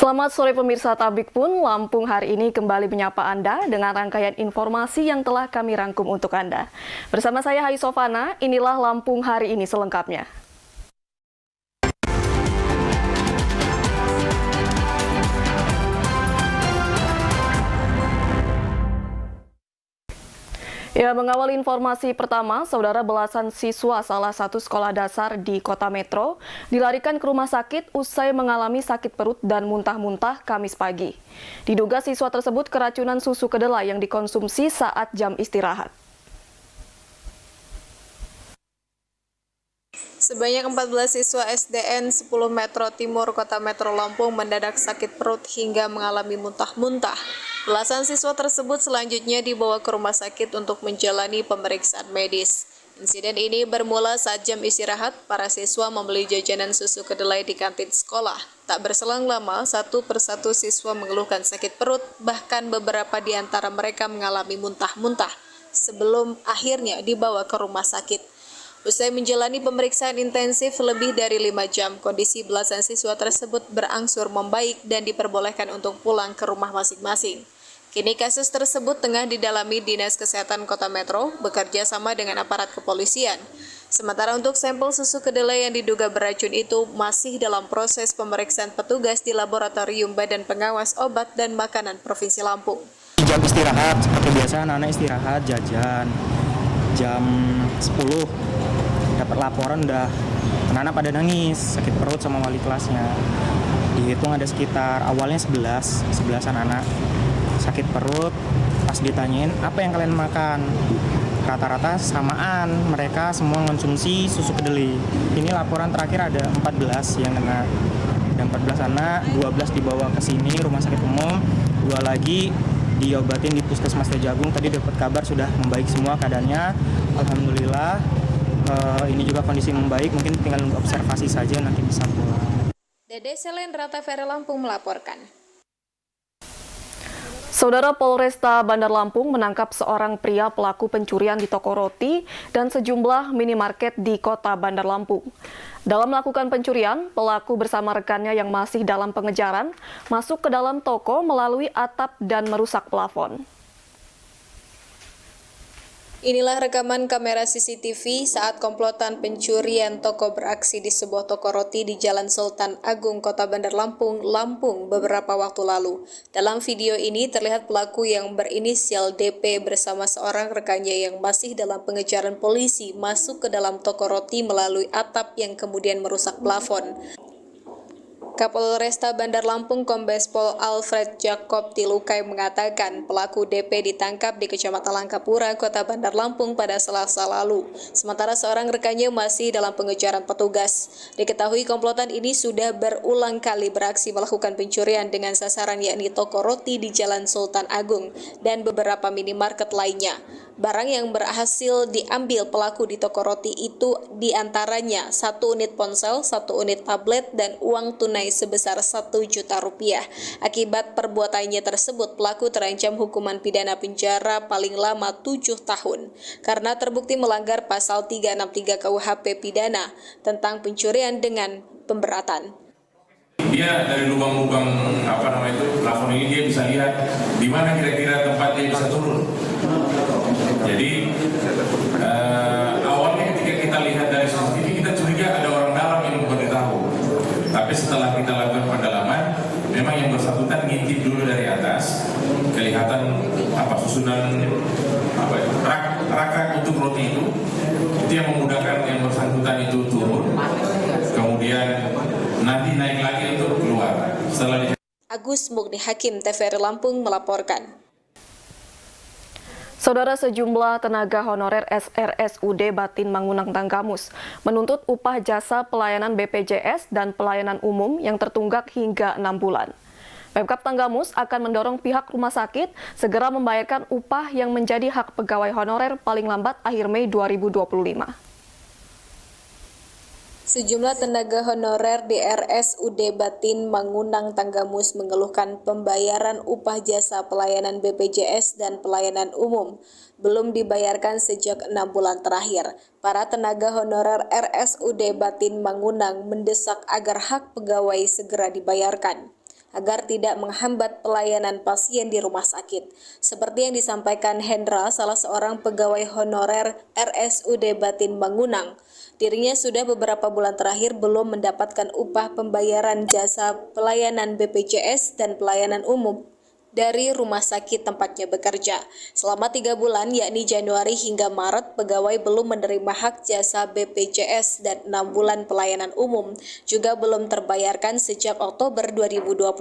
Selamat sore pemirsa Tabik Pun, Lampung hari ini kembali menyapa Anda dengan rangkaian informasi yang telah kami rangkum untuk Anda. Bersama saya Hai Sofana, inilah Lampung hari ini selengkapnya. Ya, mengawal informasi pertama, saudara belasan siswa salah satu sekolah dasar di Kota Metro dilarikan ke rumah sakit usai mengalami sakit perut dan muntah-muntah Kamis pagi. Diduga siswa tersebut keracunan susu kedelai yang dikonsumsi saat jam istirahat. Sebanyak 14 siswa SDN 10 Metro Timur Kota Metro Lampung mendadak sakit perut hingga mengalami muntah-muntah. Belasan siswa tersebut selanjutnya dibawa ke rumah sakit untuk menjalani pemeriksaan medis. Insiden ini bermula saat jam istirahat, para siswa membeli jajanan susu kedelai di kantin sekolah. Tak berselang lama, satu persatu siswa mengeluhkan sakit perut, bahkan beberapa di antara mereka mengalami muntah-muntah sebelum akhirnya dibawa ke rumah sakit. Usai menjalani pemeriksaan intensif lebih dari 5 jam, kondisi belasan siswa tersebut berangsur membaik dan diperbolehkan untuk pulang ke rumah masing-masing. Kini kasus tersebut tengah didalami Dinas Kesehatan Kota Metro bekerja sama dengan aparat kepolisian. Sementara untuk sampel susu kedelai yang diduga beracun itu masih dalam proses pemeriksaan petugas di Laboratorium Badan Pengawas Obat dan Makanan Provinsi Lampung. Jam istirahat, seperti biasa anak-anak istirahat, jajan. Jam 10 dapat laporan udah anak-anak pada nangis, sakit perut sama wali kelasnya. Dihitung ada sekitar awalnya 11 anak sakit perut. Pas ditanyain apa yang kalian makan, rata-rata samaan, mereka semua mengonsumsi susu kedelai. Ini laporan terakhir ada 14 yang kena. Dan 14 anak, 12 dibawa ke sini rumah sakit umum, 2 lagi diobatin di Puskesmas Tejagung. Tadi dapat kabar sudah membaik semua keadaannya. Alhamdulillah. Ini juga kondisi membaik, mungkin tinggal observasi saja nanti bisa pulang. Dede Selendra TVRI Lampung melaporkan. Saudara Polresta Bandar Lampung menangkap seorang pria pelaku pencurian di toko roti dan sejumlah minimarket di kota Bandar Lampung. Dalam melakukan pencurian, pelaku bersama rekannya yang masih dalam pengejaran masuk ke dalam toko melalui atap dan merusak plafon. Inilah rekaman kamera CCTV saat komplotan pencurian toko beraksi di sebuah toko roti di Jalan Sultan Agung, Kota Bandar Lampung, Lampung beberapa waktu lalu. Dalam video ini terlihat pelaku yang berinisial DP bersama seorang rekannya yang masih dalam pengejaran polisi masuk ke dalam toko roti melalui atap yang kemudian merusak plafon. Kapolresta Bandar Lampung Kombes Pol Alfred Jacob Tilukai mengatakan pelaku DP ditangkap di Kecamatan Langkapura, Kota Bandar Lampung pada Selasa lalu. Sementara seorang rekannya masih dalam pengejaran petugas. Diketahui komplotan ini sudah berulang kali beraksi melakukan pencurian dengan sasaran yakni toko roti di Jalan Sultan Agung dan beberapa minimarket lainnya. Barang yang berhasil diambil pelaku di toko roti itu diantaranya 1 unit ponsel, 1 unit tablet, dan uang tunai sebesar 1 juta rupiah. Akibat perbuatannya tersebut, pelaku terancam hukuman pidana penjara paling lama 7 tahun karena terbukti melanggar pasal 363 KUHP pidana tentang pencurian dengan pemberatan. Dia dari lubang-lubang plafon ini dia bisa lihat di mana kira-kira tempat dia bisa turun. Jadi awalnya ketika kita lihat dari CCTV kita curiga ada orang dalam yang memberitahu. Tapi setelah kita lakukan pendalaman, memang yang bersangkutan ngintip dulu dari atas, kelihatan susunan rak untuk roti itu yang memudahkan yang bersangkutan itu turun. Kemudian nanti naik lagi untuk keluar. Agus Mukni Hakim TVRI Lampung melaporkan. Saudara, sejumlah tenaga honorer SRSUD Batin Mangunang Tanggamus menuntut upah jasa pelayanan BPJS dan pelayanan umum yang tertunggak hingga 6 bulan. Pemkab Tanggamus akan mendorong pihak rumah sakit segera membayarkan upah yang menjadi hak pegawai honorer paling lambat akhir Mei 2025. Sejumlah tenaga honorer di RSUD Batin Mangunang Tanggamus mengeluhkan pembayaran upah jasa pelayanan BPJS dan pelayanan umum belum dibayarkan sejak 6 bulan terakhir. Para tenaga honorer RSUD Batin Mangunang mendesak agar hak pegawai segera dibayarkan. agar tidak menghambat pelayanan pasien di rumah sakit. Seperti yang disampaikan Hendra, salah seorang pegawai honorer RSUD Batin Mangunang. Dirinya sudah beberapa bulan terakhir belum mendapatkan upah pembayaran jasa pelayanan BPJS dan pelayanan umum dari rumah sakit tempatnya bekerja. Selama 3 bulan, yakni Januari hingga Maret, pegawai belum menerima hak jasa BPJS dan 6 bulan pelayanan umum juga belum terbayarkan sejak Oktober 2024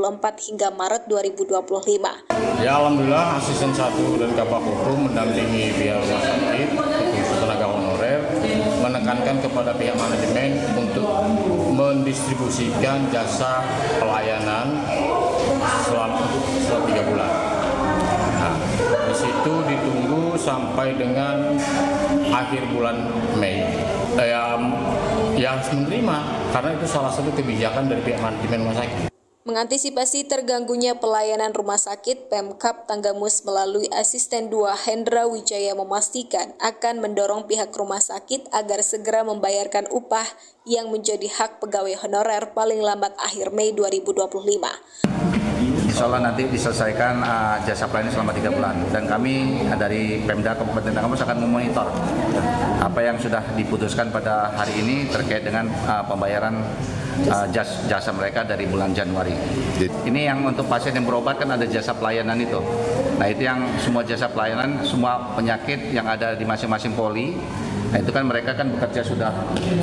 hingga Maret 2025. Ya, alhamdulillah asisten 1 dan kabak hukum mendampingi pihak rumah sakit, khusus tenaga honorer, menekankan kepada pihak manajemen untuk mendistribusikan jasa pelayanan selama 3 bulan. Nah, di situ ditunggu sampai dengan akhir bulan Mei. Ya menerima, karena itu salah satu kebijakan dari pihak manajemen rumah sakit. Mengantisipasi terganggunya pelayanan rumah sakit, Pemkab Tanggamus melalui Asisten 2 Hendra Wijaya memastikan akan mendorong pihak rumah sakit agar segera membayarkan upah yang menjadi hak pegawai honorer paling lambat akhir Mei 2025. Insya Allah nanti diselesaikan jasa pelayanan selama 3 bulan, dan kami dari Pemda Kabupaten Tanggamus akan memonitor apa yang sudah diputuskan pada hari ini terkait dengan pembayaran jasa mereka dari bulan Januari. Ini yang untuk pasien yang berobat kan ada jasa pelayanan itu. Nah, itu yang semua jasa pelayanan, semua penyakit yang ada di masing-masing poli. Nah, itu kan mereka kan bekerja sudah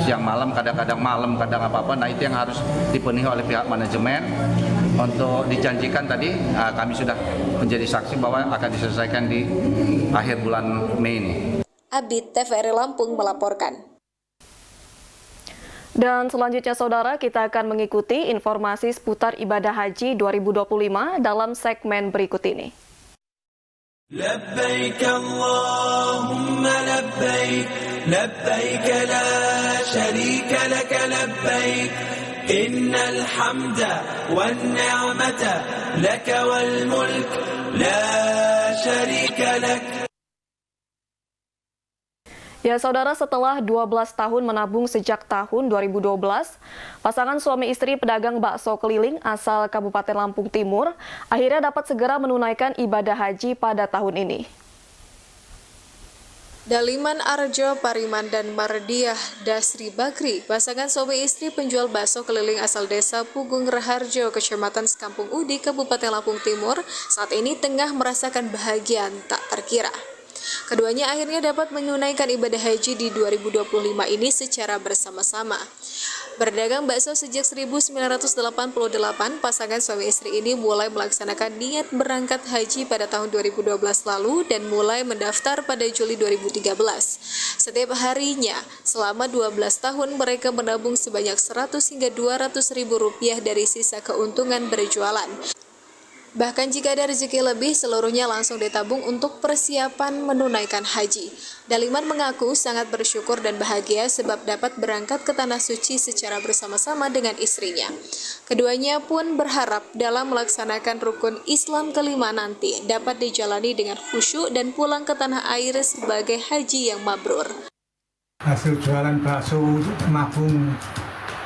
siang malam, kadang-kadang malam, kadang apa-apa. Nah, itu yang harus dipenuhi oleh pihak manajemen. Untuk dijanjikan tadi, kami sudah menjadi saksi bahwa akan diselesaikan di akhir bulan Mei ini. Abid, TVRI Lampung melaporkan. Dan selanjutnya saudara, kita akan mengikuti informasi seputar ibadah haji 2025 dalam segmen berikut ini. Labbaik Allahumma labbaik, labbaik la syarika laka labbaik, innal hamda wan ni'mata laka wal mulk la syarika lak. Ya saudara, setelah 12 tahun menabung sejak tahun 2012, pasangan suami istri pedagang bakso keliling asal Kabupaten Lampung Timur akhirnya dapat segera menunaikan ibadah haji pada tahun ini. Daliman Arjo Pariman dan Mardiah Dasri Bakri, pasangan suami istri penjual bakso keliling asal desa Pugung Raharjo, Kecamatan Sekampung Udi, Kabupaten Lampung Timur, saat ini tengah merasakan bahagia tak terkira. Keduanya akhirnya dapat menunaikan ibadah haji di 2025 ini secara bersama-sama. Berdagang bakso sejak 1988, pasangan suami istri ini mulai melaksanakan niat berangkat haji pada tahun 2012 lalu dan mulai mendaftar pada Juli 2013. Setiap harinya, selama 12 tahun mereka menabung sebanyak 100 hingga 200 ribu rupiah dari sisa keuntungan berjualan. Bahkan jika ada rezeki lebih, seluruhnya langsung ditabung untuk persiapan menunaikan haji. Daliman mengaku sangat bersyukur dan bahagia sebab dapat berangkat ke Tanah Suci secara bersama-sama dengan istrinya. Keduanya pun berharap dalam melaksanakan rukun Islam kelima nanti dapat dijalani dengan khusyuk dan pulang ke tanah air sebagai haji yang mabrur. Hasil jualan bakso nabung.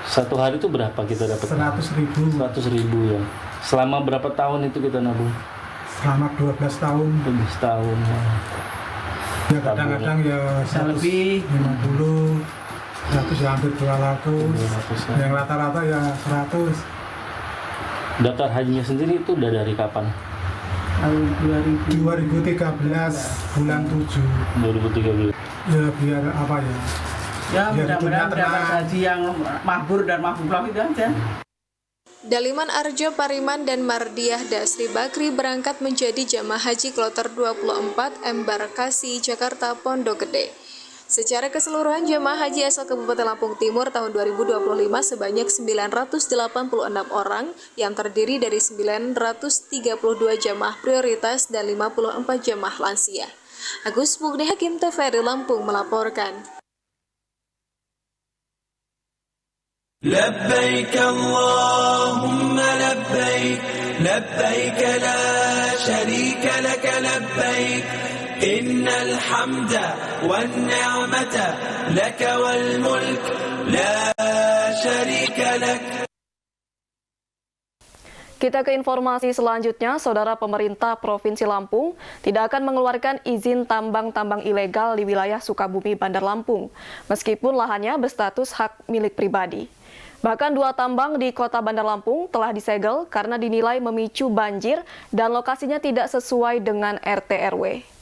Satu hari itu berapa kita dapat? 100 ribu. 100 ribu ya. Selama berapa tahun itu kita nabung? Selama 12 tahun. 12 tahun. Ya kadang-kadang ya 150, 100 ya hampir 200. Yang rata-rata ya 100. Daftar hajinya sendiri itu udah dari kapan? Tahun 2013 bulan 7. 2013. Ya biar apa ya? Ya mudah-mudahan dapat haji yang makbur dan makbul itu aja. Daliman Arjo Pariman dan Mardiah Dasri Bakri berangkat menjadi jamaah haji kloter 24 Embarkasi Jakarta Pondok Gede. Secara keseluruhan jamaah haji asal Kabupaten Lampung Timur tahun 2025 sebanyak 986 orang yang terdiri dari 932 jamaah prioritas dan 54 jamaah lansia. Agus Mukni Hakim, TVRI Lampung melaporkan. Labbaik Allahumma labbaik, labbaik la syarika laka labbaik, innal hamda wan ni'mata laka wal mulk la syarika lak. Kita ke informasi selanjutnya, Saudara. Pemerintah Provinsi Lampung tidak akan mengeluarkan izin tambang-tambang ilegal di wilayah Sukabumi, Bandar Lampung, meskipun lahannya berstatus hak milik pribadi. Bahkan 2 tambang di kota Bandar Lampung telah disegel karena dinilai memicu banjir dan lokasinya tidak sesuai dengan RT RW.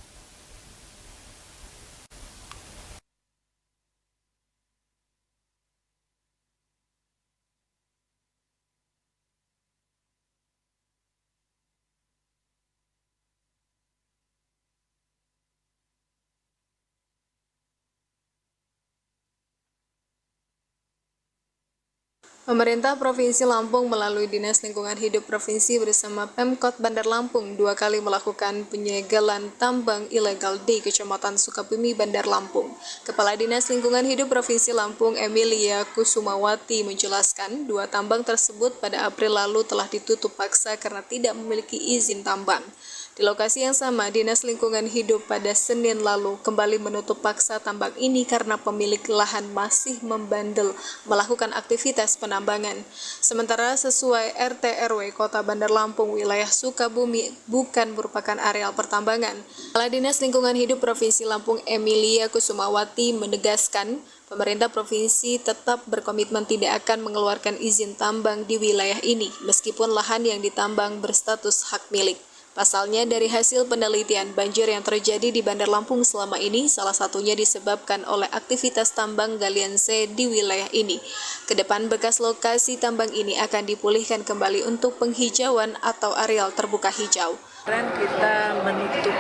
Pemerintah Provinsi Lampung melalui Dinas Lingkungan Hidup Provinsi bersama Pemkot Bandar Lampung 2 kali melakukan penyegelan tambang ilegal di Kecamatan Sukabumi, Bandar Lampung. Kepala Dinas Lingkungan Hidup Provinsi Lampung, Emilia Kusumawati, menjelaskan 2 tambang tersebut pada April lalu telah ditutup paksa karena tidak memiliki izin tambang. Di lokasi yang sama, Dinas Lingkungan Hidup pada Senin lalu kembali menutup paksa tambang ini karena pemilik lahan masih membandel melakukan aktivitas penambangan. Sementara sesuai RT RW Kota Bandar Lampung, wilayah Sukabumi bukan merupakan areal pertambangan. Kepala Dinas Lingkungan Hidup Provinsi Lampung, Emilia Kusumawati, menegaskan pemerintah provinsi tetap berkomitmen tidak akan mengeluarkan izin tambang di wilayah ini meskipun lahan yang ditambang berstatus hak milik. Pasalnya, dari hasil penelitian, banjir yang terjadi di Bandar Lampung selama ini salah satunya disebabkan oleh aktivitas tambang galian C di wilayah ini. Kedepan bekas lokasi tambang ini akan dipulihkan kembali untuk penghijauan atau areal terbuka hijau. Dan kita menutup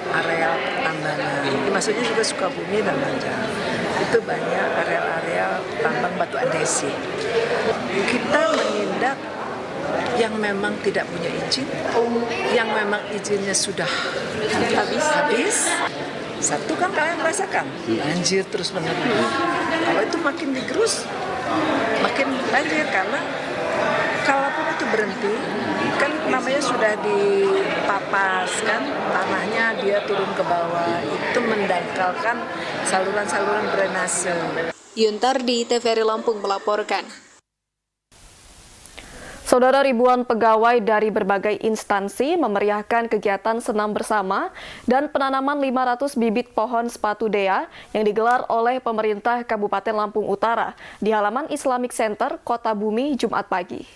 areal pertambangan, maksudnya juga Sukabumi dan Banjar. Itu banyak areal-areal tambang batu andesit. Kita menindak yang memang tidak punya izin, yang memang izinnya sudah habis. Satu kan kalian merasakan banjir terus menerus. Kalau itu makin digerus, makin banjir karena kalaupun itu berhenti, kan namanya sudah dipapas kan, tanahnya dia turun ke bawah, itu mendangkalkan saluran-saluran drainase. Yuntardi, TVRI Lampung melaporkan. Saudara, ribuan pegawai dari berbagai instansi memeriahkan kegiatan senam bersama dan penanaman 500 bibit pohon sepatu dea yang digelar oleh pemerintah Kabupaten Lampung Utara di halaman Islamic Center, Kota Bumi, Jumat pagi.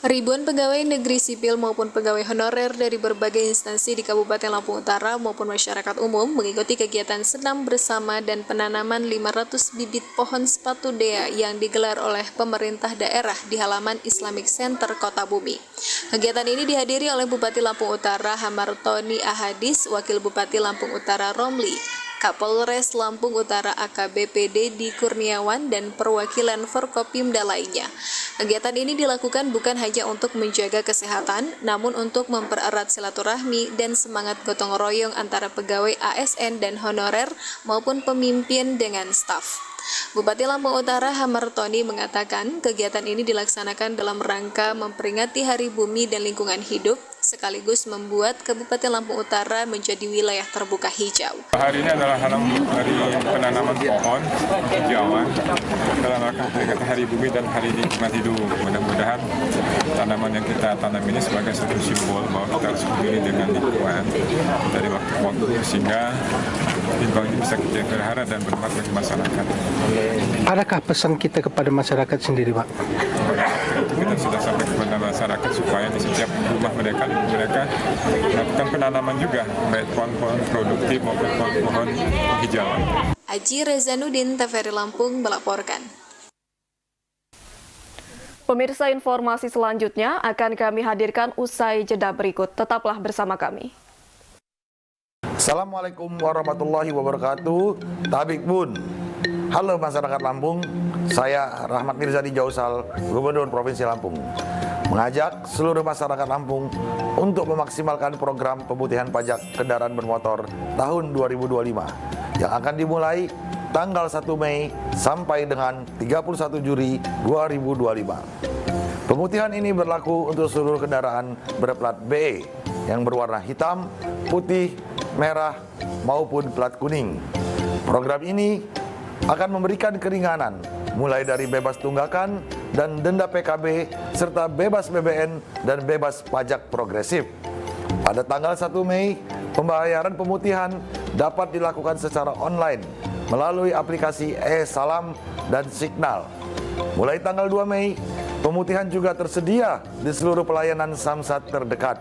Ribuan pegawai negeri sipil maupun pegawai honorer dari berbagai instansi di Kabupaten Lampung Utara maupun masyarakat umum mengikuti kegiatan senam bersama dan penanaman 500 bibit pohon sepatu dea yang digelar oleh pemerintah daerah di halaman Islamic Center Kota Bumi. Kegiatan ini dihadiri oleh Bupati Lampung Utara Hamartoni Ahadis, Wakil Bupati Lampung Utara Romli, Kapolres Lampung Utara AKBP Dedi Kurniawan, dan perwakilan Forkopimda lainnya. Kegiatan ini dilakukan bukan hanya untuk menjaga kesehatan, namun untuk mempererat silaturahmi dan semangat gotong royong antara pegawai ASN dan honorer maupun pemimpin dengan staf. Bupati Lampung Utara Hamartoni mengatakan kegiatan ini dilaksanakan dalam rangka memperingati Hari Bumi dan Lingkungan Hidup, sekaligus membuat Kabupaten Lampung Utara menjadi wilayah terbuka hijau. Hari ini adalah hari penanaman pohon hijauan dalam rangka memperingati Hari Bumi dan Hari Lingkungan Hidup. Mudah-mudahan tanaman yang kita tanam ini sebagai satu simbol bahwa kita harus peduli dengan lingkungan dari waktu ke waktu sehingga lingkungan ini bisa kita pelihara dan bermanfaat bagi masyarakat. Adakah pesan kita kepada masyarakat sendiri, Pak? Kita sudah sampai kepada masyarakat supaya di setiap rumah mereka melakukan penanaman juga, baik pohon-pohon produktif maupun pohon-pohon hijauan. Aji Rezanudin, TVRI Lampung melaporkan. Pemirsa, informasi selanjutnya akan kami hadirkan usai jeda berikut. Tetaplah bersama kami. Assalamualaikum warahmatullahi wabarakatuh. Tabik Bun. Halo masyarakat Lampung, saya Rahmat Mirzani Jausal, Gubernur Provinsi Lampung, mengajak seluruh masyarakat Lampung untuk memaksimalkan program pemutihan pajak kendaraan bermotor tahun 2025 yang akan dimulai tanggal 1 Mei sampai dengan 31 Juli 2025. Pemutihan ini berlaku untuk seluruh kendaraan berplat BE yang berwarna hitam, putih, merah maupun plat kuning. Program ini akan memberikan keringanan mulai dari bebas tunggakan dan denda PKB, serta bebas BBN dan bebas pajak progresif. Pada tanggal 1 Mei, pembayaran pemutihan dapat dilakukan secara online melalui aplikasi e-Salam dan Signal. Mulai tanggal 2 Mei, pemutihan juga tersedia di seluruh pelayanan Samsat terdekat.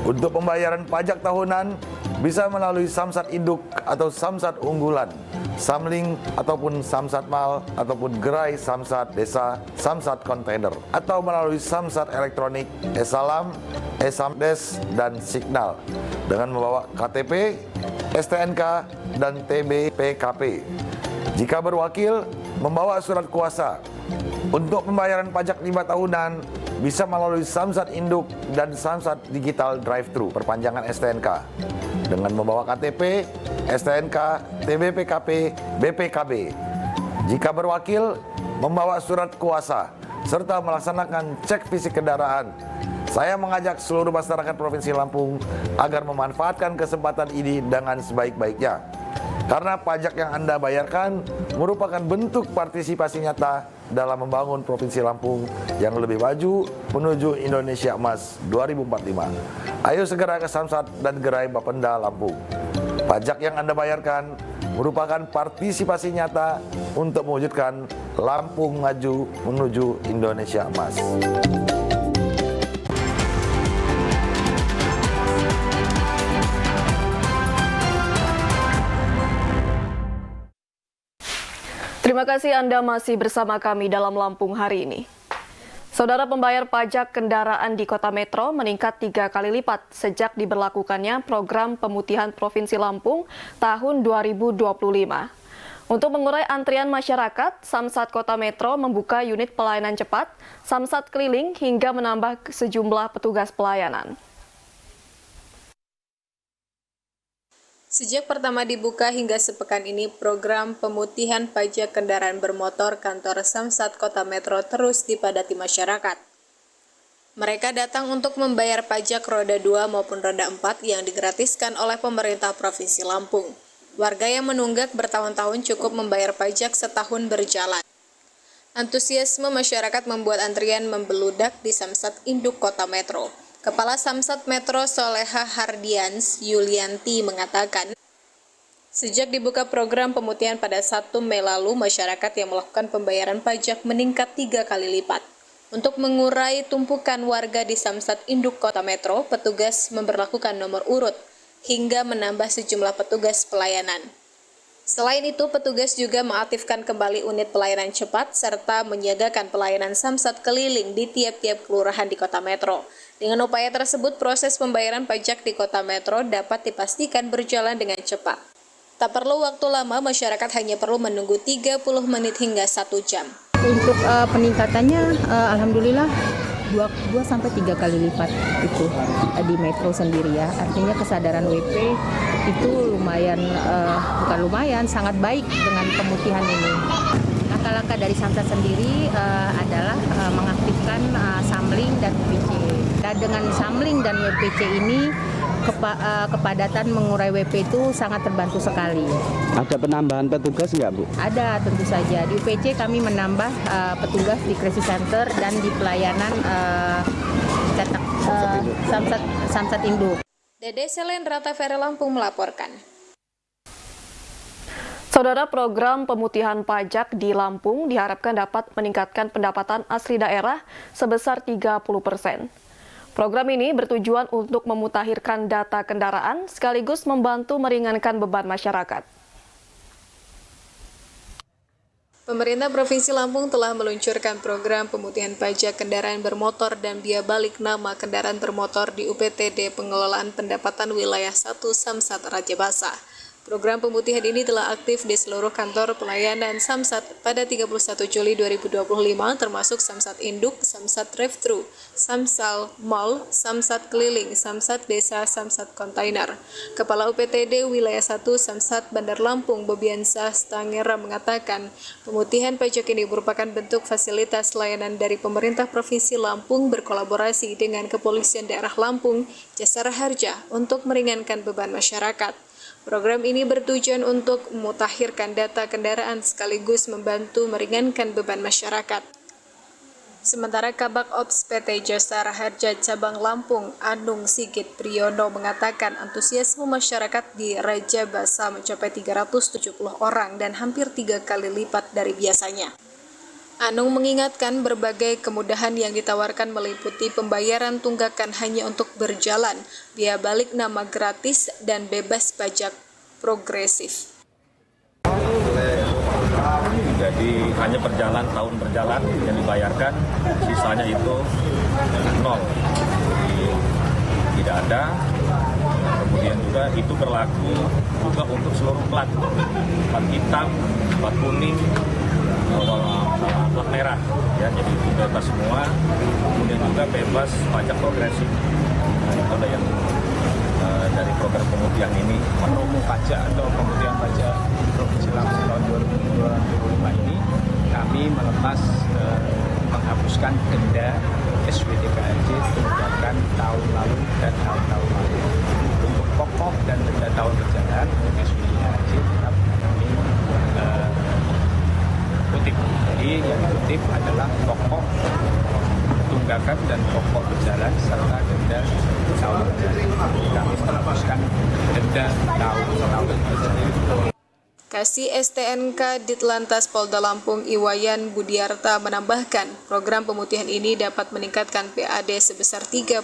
Untuk pembayaran pajak tahunan, bisa melalui Samsat Induk atau Samsat Unggulan, Samling ataupun Samsat Mal ataupun gerai Samsat Desa, Samsat Kontainer, atau melalui Samsat Elektronik, e-Salam, e-Samdes, dan Signal dengan membawa KTP, STNK, dan TBPKP. Jika berwakil, membawa surat kuasa. Untuk pembayaran pajak 5 tahunan, bisa melalui Samsat Induk dan Samsat Digital Drive-Thru perpanjangan STNK dengan membawa KTP, STNK, TBPKP, BPKB. Jika berwakil, membawa surat kuasa serta melaksanakan cek fisik kendaraan. Saya mengajak seluruh masyarakat Provinsi Lampung agar memanfaatkan kesempatan ini dengan sebaik-baiknya. Karena pajak yang Anda bayarkan merupakan bentuk partisipasi nyata dalam membangun Provinsi Lampung yang lebih maju menuju Indonesia Emas 2045. Ayo segera ke Samsat dan gerai Bapenda Lampung. Pajak yang Anda bayarkan merupakan partisipasi nyata untuk mewujudkan Lampung maju menuju Indonesia Emas. Terima kasih Anda masih bersama kami dalam Lampung hari ini. Saudara, pembayar pajak kendaraan di Kota Metro meningkat 3 kali lipat sejak diberlakukannya program pemutihan Provinsi Lampung tahun 2025. Untuk mengurai antrian masyarakat, Samsat Kota Metro membuka unit pelayanan cepat, Samsat keliling hingga menambah sejumlah petugas pelayanan. Sejak pertama dibuka hingga sepekan ini, program pemutihan pajak kendaraan bermotor kantor Samsat Kota Metro terus dipadati masyarakat. Mereka datang untuk membayar pajak roda 2 maupun roda 4 yang digratiskan oleh pemerintah Provinsi Lampung. Warga yang menunggak bertahun-tahun cukup membayar pajak setahun berjalan. Antusiasme masyarakat membuat antrian membeludak di Samsat Induk Kota Metro. Kepala Samsat Metro Soleha Hardians Yulianti mengatakan, sejak dibuka program pemutihan pada 1 Mei lalu, masyarakat yang melakukan pembayaran pajak meningkat 3 kali lipat. Untuk mengurai tumpukan warga di Samsat Induk Kota Metro, petugas memberlakukan nomor urut hingga menambah sejumlah petugas pelayanan. Selain itu, petugas juga mengaktifkan kembali unit pelayanan cepat serta menyiagakan pelayanan Samsat keliling di tiap-tiap kelurahan di Kota Metro. Dengan upaya tersebut, proses pembayaran pajak di Kota Metro dapat dipastikan berjalan dengan cepat. Tak perlu waktu lama, masyarakat hanya perlu menunggu 30 menit hingga 1 jam. Untuk peningkatannya, alhamdulillah 2-3 kali lipat itu di Metro sendiri ya. Artinya kesadaran WP itu lumayan, bukan lumayan, sangat baik dengan pemutihan ini. Langkah-langkah dari Samsat sendiri adalah mengaktifkan Samling dan WPC. Dan dengan Samling dan WPC ini kepadatan mengurai WP itu sangat terbantu sekali. Ada penambahan petugas nggak, Bu? Ada, tentu saja. Di UPC kami menambah petugas di crisis center dan di pelayanan Samsat Induk. Dede Selendra TVRI Lampung melaporkan. Saudara, program pemutihan pajak di Lampung diharapkan dapat meningkatkan pendapatan asli daerah sebesar 30%. Program ini bertujuan untuk memutakhirkan data kendaraan sekaligus membantu meringankan beban masyarakat. Pemerintah Provinsi Lampung telah meluncurkan program pemutihan pajak kendaraan bermotor dan biaya balik nama kendaraan bermotor di UPTD Pengelolaan Pendapatan Wilayah 1 Samsat Rajabasa. Program pemutihan ini telah aktif di seluruh kantor pelayanan Samsat pada 31 Juli 2025 termasuk Samsat Induk, Samsat Drive-Thru, Samsal Mall, Samsat Keliling, Samsat Desa, Samsat Kontainer. Kepala UPTD Wilayah 1 Samsat Bandar Lampung, Bobiansa Stangera mengatakan, pemutihan pajak ini merupakan bentuk fasilitas layanan dari pemerintah Provinsi Lampung berkolaborasi dengan Kepolisian Daerah Lampung, Jasara Harja untuk meringankan beban masyarakat. Program ini bertujuan untuk memutakhirkan data kendaraan sekaligus membantu meringankan beban masyarakat. Sementara Kabak Ops PT Jasara Harja Cabang Lampung, Anung Sigit Priyono mengatakan antusiasme masyarakat di Raja Basa mencapai 370 orang dan hampir 3 kali lipat dari biasanya. Anung mengingatkan berbagai kemudahan yang ditawarkan meliputi pembayaran tunggakan hanya untuk berjalan, biaya balik nama gratis, dan bebas pajak progresif. Jadi hanya tahun berjalan yang dibayarkan, sisanya itu nol. Jadi tidak ada. Kemudian juga itu berlaku juga untuk seluruh plat hitam, plat kuning, plat merah. Ya, jadi itu bebas semua. Kemudian juga bebas pajak progresif. Nah, itu ada yang dari program pemutihan ini. Promo pajak atau pemutihan pajak Provinsi Lampung tahun 2025 ini kami melepas menghapuskan denda SWDKJ tunggakan tahun lalu dan tahun-tahun lalu. Untuk pokok dan denda tahun berjalan SWDKJ tetap kami kutip. Jadi yang kutip adalah pokok tunggakan dan pokok berjalan serta denda tahun berjalan. Kami menghapuskan denda tahun berjalan. Kasih STNK Ditlantas Polda Lampung Iwayan Budiarta menambahkan, program pemutihan ini dapat meningkatkan PAD sebesar 30%.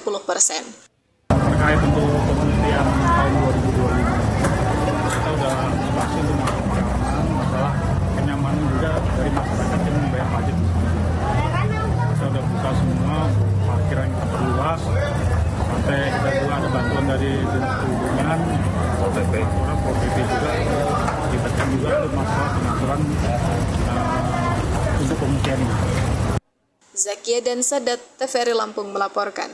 Terkait untuk pemutihan tahun 2025, kita sudah bahas untuk masalah kenyamanan juga dari masyarakat yang membayar pajak di sini. Kita sudah buka semua, parkiran kita perluas, sampai kita juga ada bantuan dari Dinas Perhubungan, Pol PP juga. Kita juga ada masalah pengaturan untuk pemutihan ini. Zakia dan Sadat, TVRI Lampung melaporkan.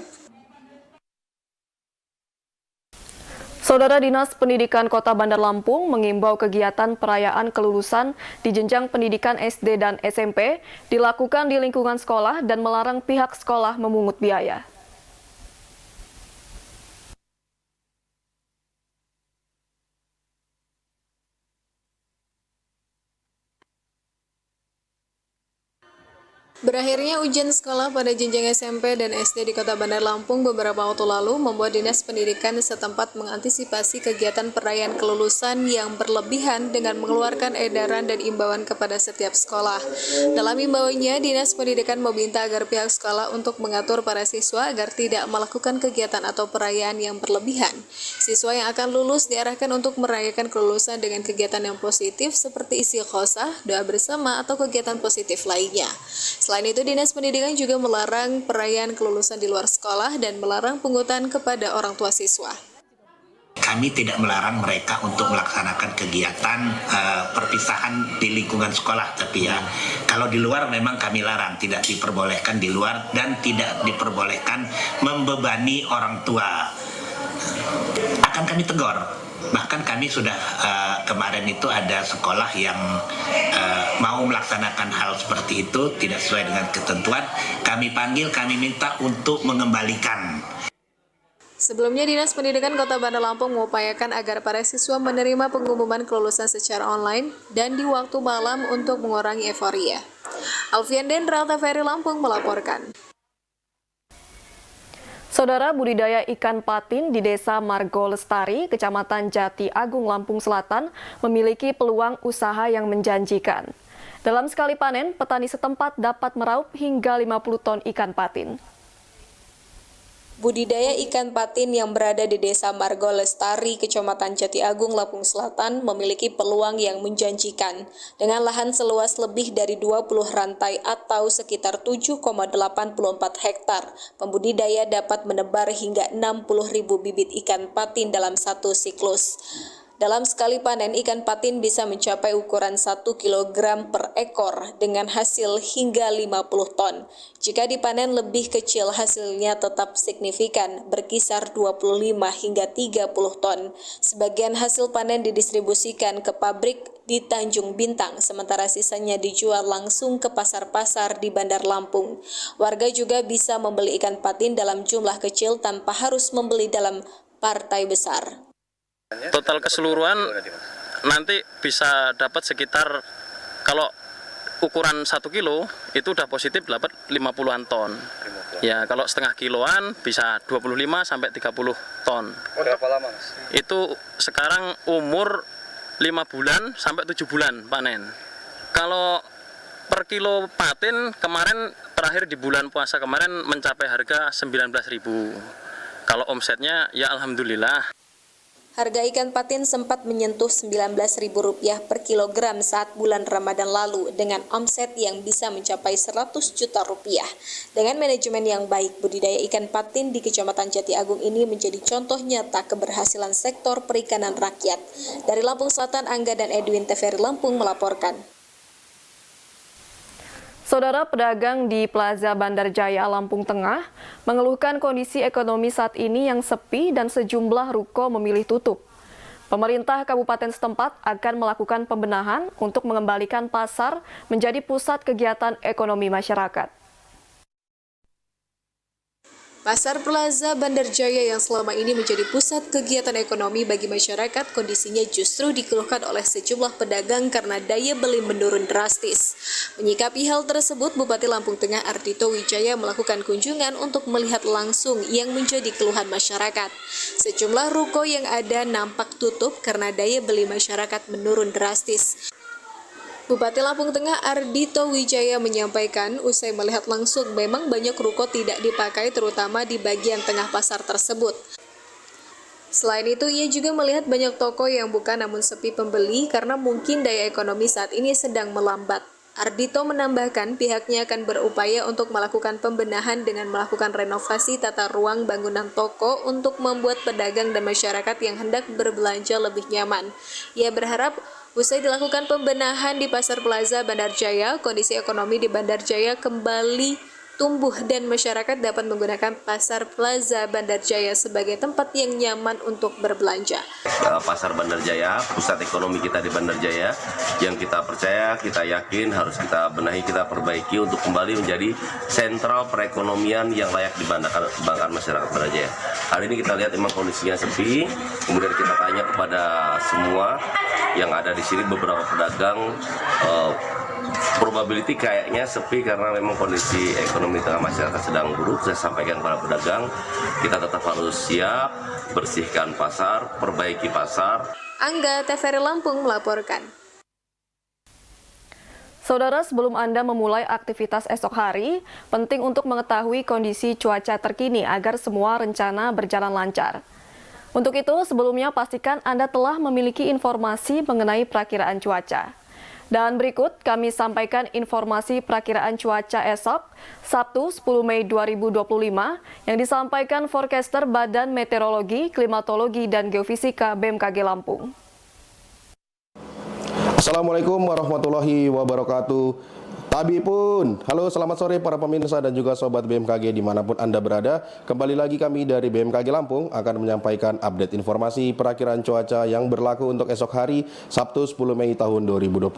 Saudara Dinas Pendidikan Kota Bandar Lampung mengimbau kegiatan perayaan kelulusan di jenjang pendidikan SD dan SMP dilakukan di lingkungan sekolah dan melarang pihak sekolah memungut biaya. Berakhirnya ujian sekolah pada jenjang SMP dan SD di Kota Bandar Lampung beberapa waktu lalu membuat Dinas Pendidikan setempat mengantisipasi kegiatan perayaan kelulusan yang berlebihan dengan mengeluarkan edaran dan imbauan kepada setiap sekolah. Dalam imbauannya, Dinas Pendidikan meminta agar pihak sekolah untuk mengatur para siswa agar tidak melakukan kegiatan atau perayaan yang berlebihan. Siswa yang akan lulus diarahkan untuk merayakan kelulusan dengan kegiatan yang positif seperti isi khosah, doa bersama, atau kegiatan positif lainnya. Selain itu, Dinas Pendidikan juga melarang perayaan kelulusan di luar sekolah dan melarang pungutan kepada orang tua siswa. Kami tidak melarang mereka untuk melaksanakan kegiatan perpisahan di lingkungan sekolah, tapi ya kalau di luar memang kami larang, tidak diperbolehkan di luar dan tidak diperbolehkan membebani orang tua. Akan kami tegur. Bahkan kami sudah kemarin itu ada sekolah yang mau melaksanakan hal seperti itu tidak sesuai dengan ketentuan, kami panggil, kami minta untuk mengembalikan. Sebelumnya, Dinas Pendidikan Kota Bandar Lampung mengupayakan agar para siswa menerima pengumuman kelulusan secara online dan di waktu malam untuk mengurangi euforia. Alfian Dendral, TVRI Lampung melaporkan. Saudara, budidaya ikan patin di Desa Margo Lestari, Kecamatan Jati Agung, Lampung Selatan, memiliki peluang usaha yang menjanjikan. Dalam sekali panen, petani setempat dapat meraup hingga 50 ton ikan patin. Budidaya ikan patin yang berada di Desa Margo Lestari, Kecamatan Jati Agung, Lampung Selatan memiliki peluang yang menjanjikan. Dengan lahan seluas lebih dari 20 rantai atau sekitar 7,84 hektar, pembudidaya dapat menebar hingga 60.000 bibit ikan patin dalam satu siklus. Dalam sekali panen, ikan patin bisa mencapai ukuran 1 kg per ekor dengan hasil hingga 50 ton. Jika dipanen lebih kecil, hasilnya tetap signifikan, berkisar 25 hingga 30 ton. Sebagian hasil panen didistribusikan ke pabrik di Tanjung Bintang, sementara sisanya dijual langsung ke pasar-pasar di Bandar Lampung. Warga juga bisa membeli ikan patin dalam jumlah kecil tanpa harus membeli dalam partai besar. Total keseluruhan nanti bisa dapat sekitar, kalau ukuran 1 kilo itu udah positif dapat 50-an ton. Ya, kalau setengah kiloan bisa 25 sampai 30 ton. Berapa lama, Mas? Itu sekarang umur 5 bulan sampai 7 bulan panen. Kalau per kilo patin kemarin terakhir di bulan puasa kemarin mencapai harga 19.000. Kalau omsetnya ya alhamdulillah. Harga ikan patin sempat menyentuh Rp19.000 per kilogram saat bulan Ramadan lalu dengan omset yang bisa mencapai Rp100 juta. Dengan manajemen yang baik, budidaya ikan patin di Kecamatan Jati Agung ini menjadi contoh nyata keberhasilan sektor perikanan rakyat. Dari Lampung Selatan, Angga dan Edwin, TVRI Lampung melaporkan. Saudara pedagang di Plaza Bandar Jaya, Lampung Tengah, mengeluhkan kondisi ekonomi saat ini yang sepi dan sejumlah ruko memilih tutup. Pemerintah kabupaten setempat akan melakukan pembenahan untuk mengembalikan pasar menjadi pusat kegiatan ekonomi masyarakat. Pasar Plaza Bandar Jaya yang selama ini menjadi pusat kegiatan ekonomi bagi masyarakat, kondisinya justru dikeluhkan oleh sejumlah pedagang karena daya beli menurun drastis. Menyikapi hal tersebut, Bupati Lampung Tengah Ardhito Wijaya melakukan kunjungan untuk melihat langsung yang menjadi keluhan masyarakat. Sejumlah ruko yang ada nampak tutup karena daya beli masyarakat menurun drastis. Bupati Lampung Tengah Ardhito Wijaya menyampaikan usai melihat langsung memang banyak ruko tidak dipakai terutama di bagian tengah pasar tersebut. Selain itu, ia juga melihat banyak toko yang buka namun sepi pembeli karena mungkin daya ekonomi saat ini sedang melambat. Ardhito menambahkan pihaknya akan berupaya untuk melakukan pembenahan dengan melakukan renovasi tata ruang bangunan toko untuk membuat pedagang dan masyarakat yang hendak berbelanja lebih nyaman. Ia berharap usai dilakukan pembenahan di Pasar Plaza Bandar Jaya, kondisi ekonomi di Bandar Jaya kembali tumbuh dan masyarakat dapat menggunakan Pasar Plaza Bandar Jaya sebagai tempat yang nyaman untuk berbelanja. Pasar Bandar Jaya, pusat ekonomi kita di Bandar Jaya, yang kita percaya, kita yakin harus kita benahi, kita perbaiki untuk kembali menjadi sentral perekonomian yang layak dibanggakan masyarakat Bandar Jaya. Hari ini kita lihat memang kondisinya sepi, kemudian kita tanya kepada semua yang ada di sini, beberapa pedagang, probability kayaknya sepi karena memang kondisi ekonomi tengah masyarakat sedang buruk. Saya sampaikan kepada pedagang, kita tetap harus siap, bersihkan pasar, perbaiki pasar. Angga, TVRI Lampung melaporkan. Saudara, sebelum Anda memulai aktivitas esok hari, penting untuk mengetahui kondisi cuaca terkini agar semua rencana berjalan lancar. Untuk itu, sebelumnya pastikan Anda telah memiliki informasi mengenai perakiraan cuaca. Dan berikut kami sampaikan informasi perakiraan cuaca esok, Sabtu 10 Mei 2025, yang disampaikan forecaster Badan Meteorologi, Klimatologi, dan Geofisika BMKG Lampung. Assalamualaikum warahmatullahi wabarakatuh. Tabi pun, halo selamat sore para pemirsa dan juga sobat BMKG dimanapun Anda berada. Kembali lagi kami dari BMKG Lampung akan menyampaikan update informasi perakiraan cuaca yang berlaku untuk esok hari Sabtu 10 Mei tahun 2025.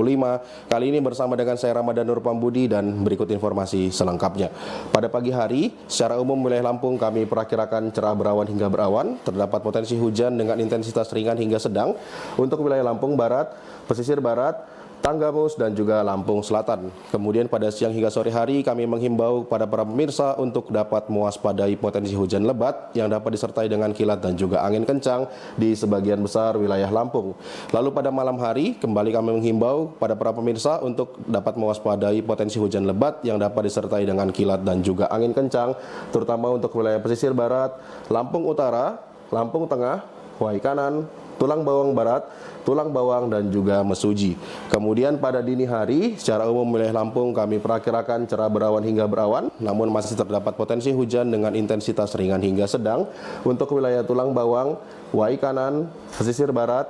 Kali ini bersama dengan saya Ramadan Nur Pambudi dan berikut informasi selengkapnya. Pada pagi hari, secara umum wilayah Lampung kami perakirakan cerah berawan hingga berawan. Terdapat potensi hujan dengan intensitas ringan hingga sedang untuk wilayah Lampung Barat, pesisir barat, Tanggamus, dan juga Lampung Selatan. Kemudian pada siang hingga sore hari kami menghimbau pada para pemirsa untuk dapat mewaspadai potensi hujan lebat yang dapat disertai dengan kilat dan juga angin kencang di sebagian besar wilayah Lampung. Lalu pada malam hari kembali kami menghimbau pada para pemirsa untuk dapat mewaspadai potensi hujan lebat yang dapat disertai dengan kilat dan juga angin kencang, terutama untuk wilayah pesisir barat, Lampung Utara, Lampung Tengah, Wai Kanan, Tulang Bawang Barat, Tulang Bawang, dan juga Mesuji. Kemudian pada dini hari, secara umum wilayah Lampung kami perakirakan cerah berawan hingga berawan, namun masih terdapat potensi hujan dengan intensitas ringan hingga sedang untuk wilayah Tulang Bawang, Wai Kanan, pesisir barat,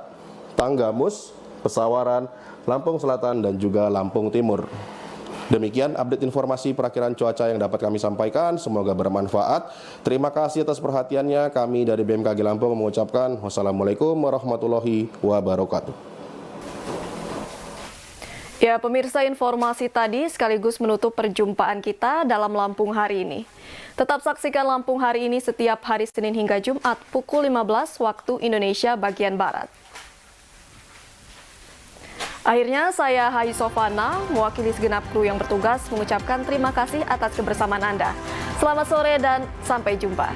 Tanggamus, Pesawaran, Lampung Selatan, dan juga Lampung Timur. Demikian update informasi perakiraan cuaca yang dapat kami sampaikan, semoga bermanfaat. Terima kasih atas perhatiannya. Kami dari BMKG Lampung mengucapkan wassalamualaikum warahmatullahi wabarakatuh. Ya, pemirsa, informasi tadi sekaligus menutup perjumpaan kita dalam Lampung hari ini. Tetap saksikan Lampung hari ini setiap hari Senin hingga Jumat pukul 15 waktu Indonesia bagian Barat. Akhirnya saya Hai Sofana, mewakili segenap kru yang bertugas mengucapkan terima kasih atas kebersamaan Anda. Selamat sore dan sampai jumpa.